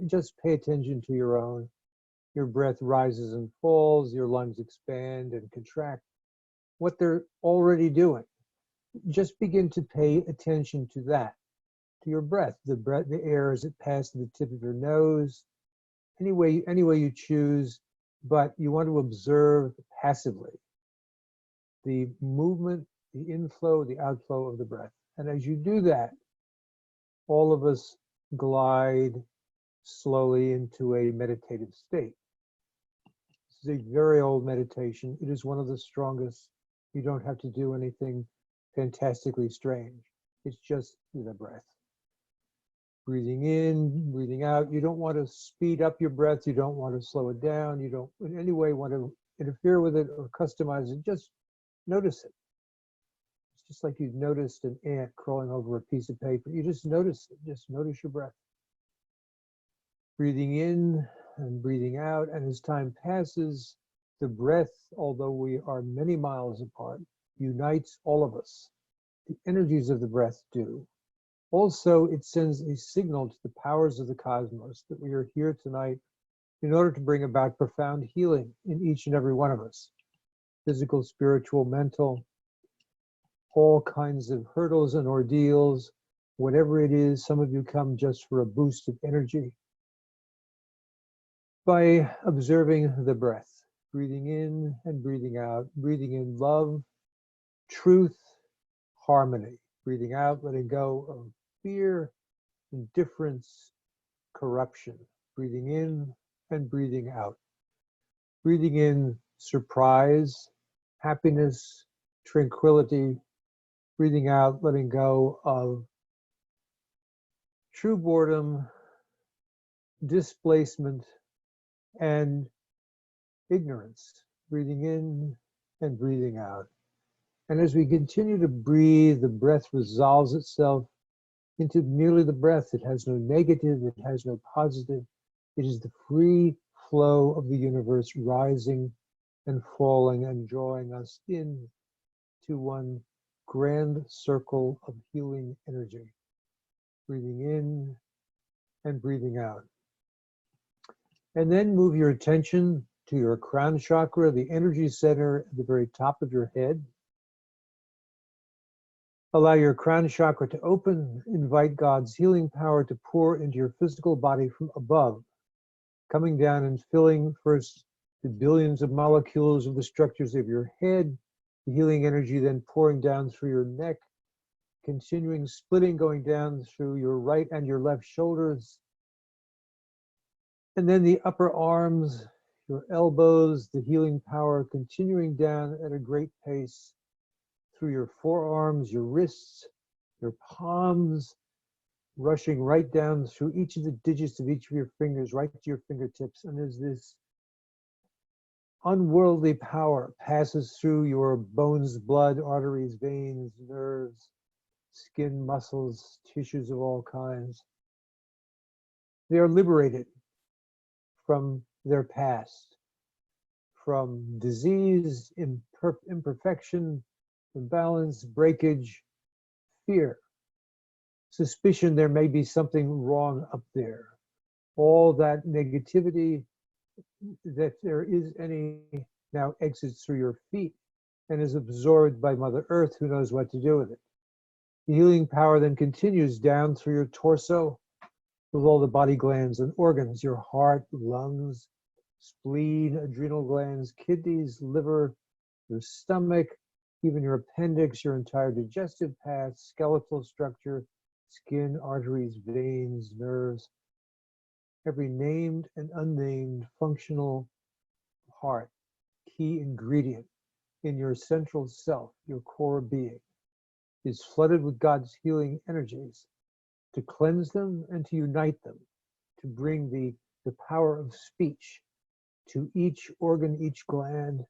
just pay attention to your own. Your breath rises and falls, your lungs expand and contract. What they're already doing. Just begin to pay attention to that, to your breath. The air as it passes the tip of your nose, any way you choose, but you want to observe passively the movement, the inflow, the outflow of the breath. And as you do that, all of us glide slowly into a meditative state. This is a very old meditation. It is one of the strongest. You don't have to do anything fantastically strange. It's just the breath. Breathing in, breathing out. You don't want to speed up your breath. You don't want to slow it down. You don't in any way want to interfere with it or customize it. Just notice it. It's just like you've noticed an ant crawling over a piece of paper. You just notice it. Just notice your breath. Breathing in and breathing out. And as time passes, the breath, although we are many miles apart, unites all of us. The energies of the breath do. Also, it sends a signal to the powers of the cosmos that we are here tonight in order to bring about profound healing in each and every one of us. Physical, spiritual, mental, all kinds of hurdles and ordeals, whatever it is. Some of you come just for a boost of energy. By observing the breath, breathing in and breathing out, breathing in love, truth, harmony, breathing out, letting go of fear, indifference, corruption, breathing in and breathing out. Breathing in surprise, happiness, tranquility, breathing out, letting go of true boredom, displacement, and ignorance, breathing in and breathing out. And as we continue to breathe, the breath resolves itself into merely the breath. It has no negative, it has no positive. It is the free flow of the universe rising and falling and drawing us in to one grand circle of healing energy. Breathing in and breathing out. And then move your attention to your crown chakra, the energy center at the very top of your head. Allow your crown chakra to open. Invite God's healing power to pour into your physical body from above, coming down and filling first the billions of molecules of the structures of your head, the healing energy then pouring down through your neck, continuing splitting, going down through your right and your left shoulders, and then the upper arms, your elbows, the healing power continuing down at a great pace through your forearms, your wrists, your palms, rushing right down through each of the digits of each of your fingers, right to your fingertips. And as this unworldly power passes through your bones, blood, arteries, veins, nerves, skin, muscles, tissues of all kinds, they are liberated from their past, from disease, imperfection, imbalance, breakage, fear, suspicion there may be something wrong up there. All that negativity that there is any now exits through your feet and is absorbed by Mother Earth, who knows what to do with it. The healing power then continues down through your torso with all the body glands and organs, your heart, lungs, spleen, adrenal glands, kidneys, liver, your stomach, even your appendix, your entire digestive path, skeletal structure, skin, arteries, veins, nerves, every named and unnamed functional part, key ingredient in your central self, your core being, is flooded with God's healing energies to cleanse them and to unite them, to bring the power of speech to each organ, each gland,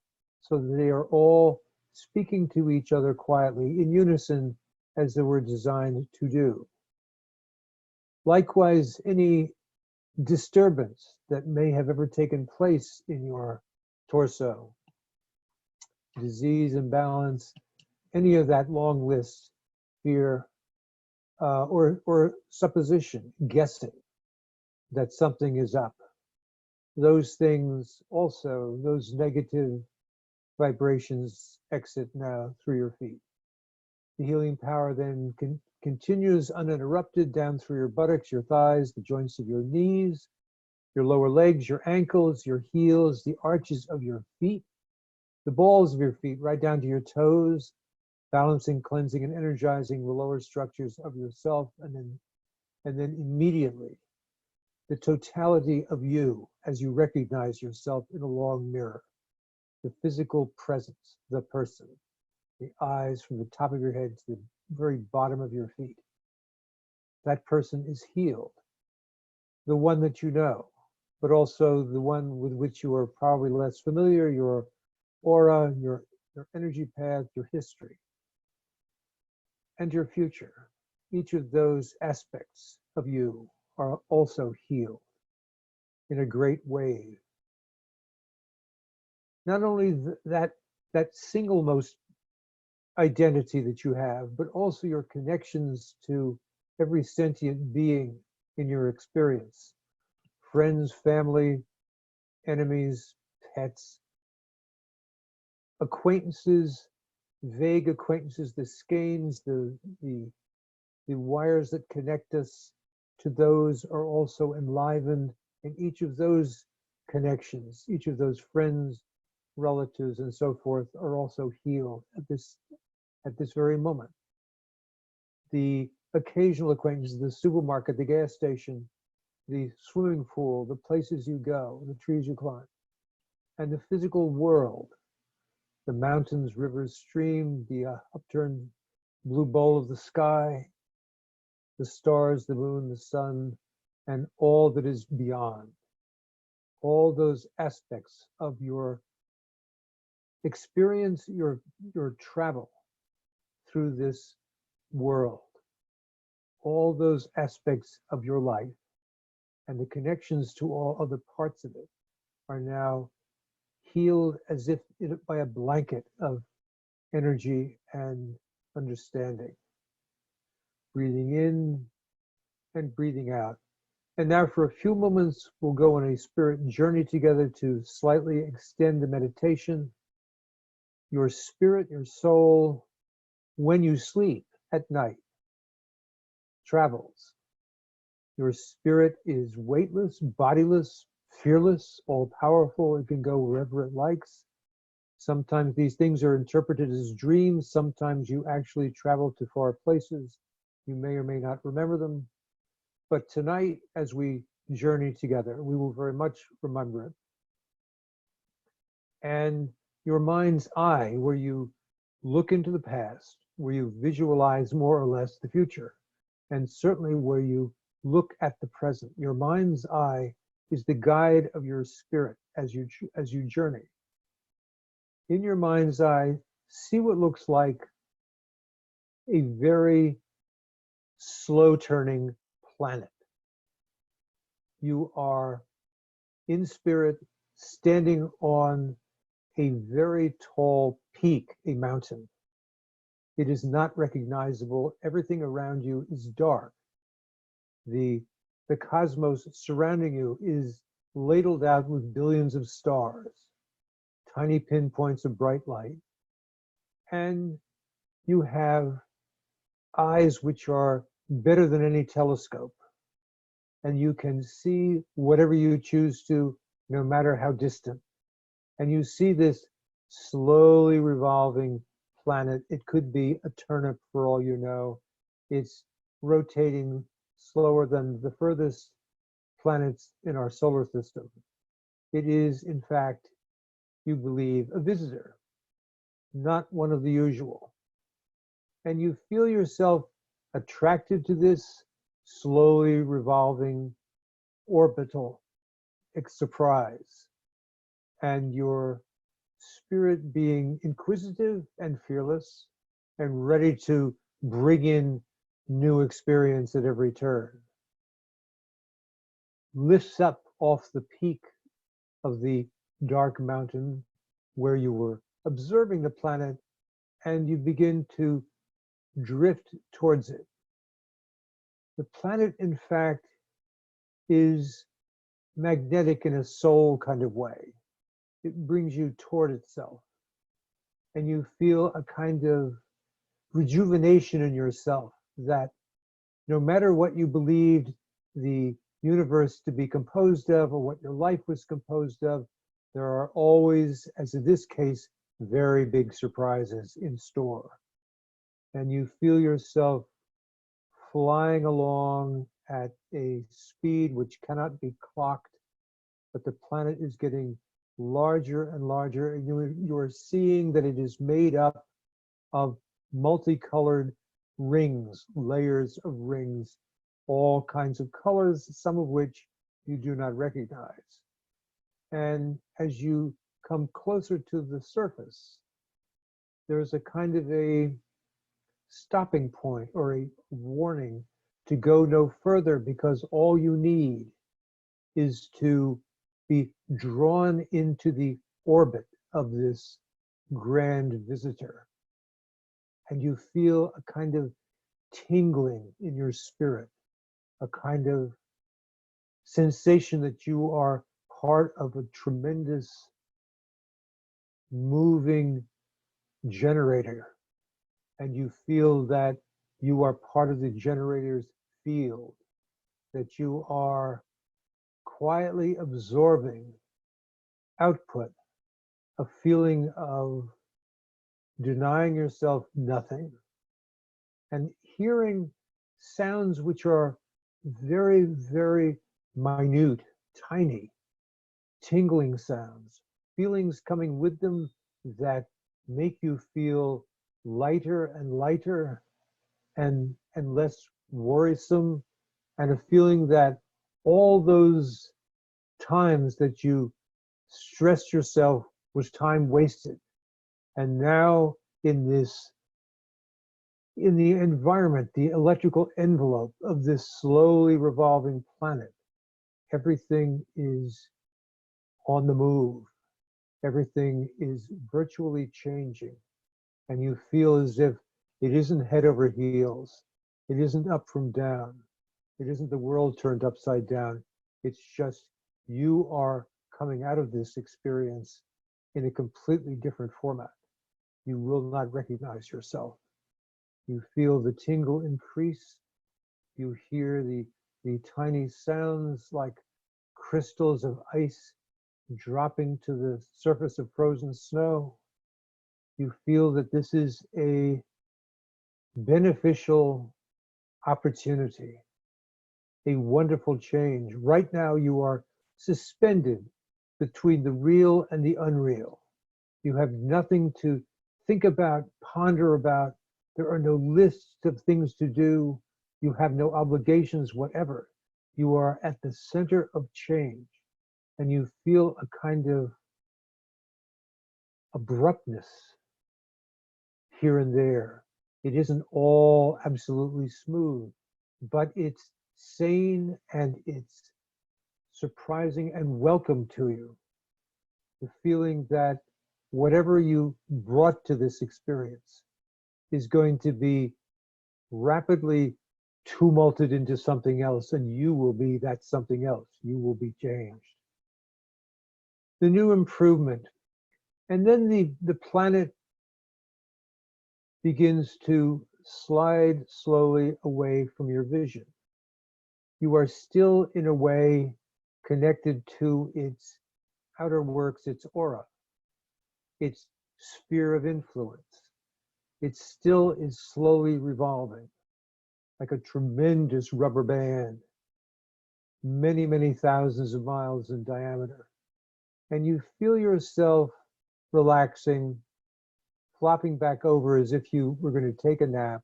so that they are all speaking to each other quietly in unison as they were designed to do. Likewise, any disturbance that may have ever taken place in your torso, disease, imbalance, any of that long list, fear, or supposition, guessing, that something is up. Those things also, those negative vibrations exit now through your feet. The healing power then continues uninterrupted down through your buttocks, your thighs, the joints of your knees, your lower legs, your ankles, your heels, the arches of your feet, the balls of your feet, right down to your toes, balancing, cleansing, and energizing the lower structures of yourself, and then immediately the totality of you as you recognize yourself in a long mirror, the physical presence, the person, the eyes from the top of your head to the very bottom of your feet. That person is healed, the one that you know, but also the one with which you are probably less familiar, your aura, your energy path, your history, and your future. Each of those aspects of you are also healed in a great way. Not only that single most identity that you have, but also your connections to every sentient being in your experience. Friends, family, enemies, pets, acquaintances, vague acquaintances, the skeins, the wires that connect us to those are also enlivened, and each of those connections, each of those friends, relatives, and so forth are also healed at this very moment. The occasional acquaintances, the supermarket, the gas station, the swimming pool, the places you go, the trees you climb, and the physical world, the mountains, rivers, stream, the upturned blue bowl of the sky, the stars, the moon, the sun, and all that is beyond. All those aspects of your experience, your travel through this world, all those aspects of your life and the connections to all other parts of it are now healed as if by a blanket of energy and understanding. Breathing in and breathing out. And now for a few moments, we'll go on a spirit journey together to slightly extend the meditation. Your spirit, your soul, when you sleep at night, travels. Your spirit is weightless, bodiless, fearless, all-powerful. It can go wherever it likes. Sometimes these things are interpreted as dreams. Sometimes you actually travel to far places. You may or may not remember them. But tonight, as we journey together, we will very much remember it. And your mind's eye, where you look into the past, where you visualize more or less the future, and certainly where you look at the present. Your mind's eye is the guide of your spirit as you journey. In your mind's eye, see what looks like a very slow turning planet. You are in spirit standing on a very tall peak, a mountain. It is not recognizable. Everything around you is dark. The cosmos surrounding you is ladled out with billions of stars, tiny pinpoints of bright light. And you have eyes which are better than any telescope. And you can see whatever you choose to, no matter how distant. And you see this slowly revolving planet. It could be a turnip for all you know. It's rotating slower than the furthest planets in our solar system. It is, in fact, you believe, a visitor, not one of the usual. And you feel yourself attracted to this slowly revolving orbital surprise, and your spirit being inquisitive and fearless and ready to bring in new experience at every turn, lifts up off the peak of the dark mountain where you were observing the planet, and you begin to drift towards it. The planet, in fact, is magnetic in a soul kind of way. It brings you toward itself. And you feel a kind of rejuvenation in yourself that no matter what you believed the universe to be composed of or what your life was composed of, there are always, as in this case, very big surprises in store. And you feel yourself flying along at a speed which cannot be clocked, but the planet is getting larger and larger, and you are seeing that it is made up of multicolored rings, layers of rings, all kinds of colors, some of which you do not recognize. And as you come closer to the surface, there's a kind of a stopping point or a warning to go no further, because all you need is to be drawn into the orbit of this grand visitor. And you feel a kind of tingling in your spirit, a kind of sensation that you are part of a tremendous moving generator. And you feel that you are part of the generator's field, that you are quietly absorbing output, a feeling of denying yourself nothing, and hearing sounds which are very, very minute, tiny, tingling sounds, feelings coming with them that make you feel lighter and lighter and less worrisome, and a feeling that all those times that you stressed yourself was time wasted. And now in the environment, the electrical envelope of this slowly revolving planet, everything is on the move. Everything is virtually changing. And you feel as if it isn't head over heels. It isn't up from down. It isn't the world turned upside down. It's just you are coming out of this experience in a completely different format. You will not recognize yourself. You feel the tingle increase. You hear the tiny sounds like crystals of ice dropping to the surface of frozen snow. You feel that this is a beneficial opportunity, a wonderful change. Right now, you are suspended between the real and the unreal. You have nothing to think about, ponder about. There are no lists of things to do. You have no obligations, whatever. You are at the center of change, and you feel a kind of abruptness here and there. It isn't all absolutely smooth, but it's sane and it's surprising and welcome to you. The feeling that whatever you brought to this experience is going to be rapidly tumulted into something else, and you will be that something else. You will be changed. The new improvement. And then the planet begins to slide slowly away from your vision. You are still, in a way, connected to its outer works, its aura, its sphere of influence. It still is slowly revolving like a tremendous rubber band, many, many thousands of miles in diameter. And you feel yourself relaxing, flopping back over as if you were going to take a nap.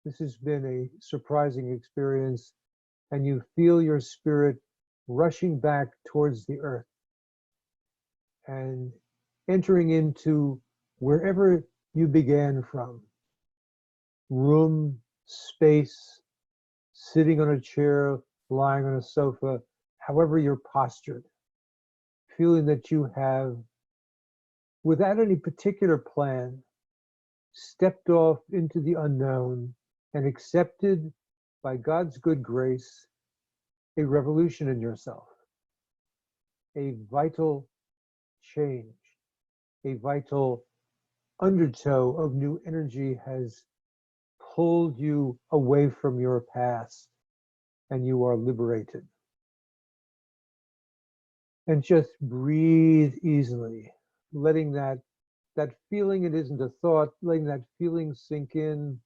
This has been a surprising experience, and you feel your spirit rushing back towards the earth and entering into wherever you began from. Room, space, sitting on a chair, lying on a sofa, however you're postured, feeling that you have, without any particular plan, stepped off into the unknown and accepted by God's good grace a revolution in yourself, a vital change, a vital undertow of new energy has pulled you away from your past, and you are liberated. And just breathe easily, letting that feeling, it isn't a thought, letting that feeling sink in,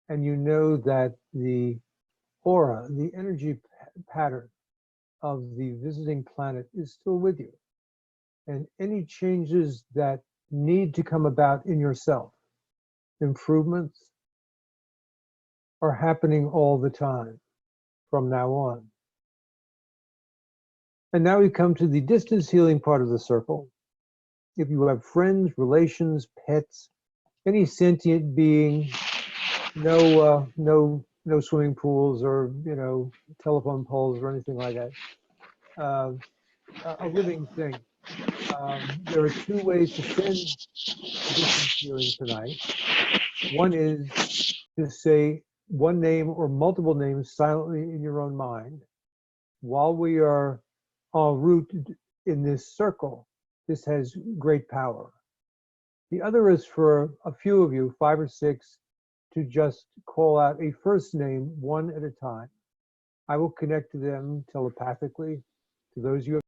and you know that the aura, the energy pattern of the visiting planet is still with you. And any changes that need to come about in yourself, improvements, are happening all the time from now on. And now we come to the distance healing part of the circle. If you have friends, relations, pets, any sentient being, no swimming pools or telephone poles or anything like that. A living thing. There are two ways to send distance healing tonight. One is to say one name or multiple names silently in your own mind. While we are en route in this circle, this has great power. The other is for a few of you, 5 or 6, to just call out a first name one at a time. I will connect to them telepathically, to those you have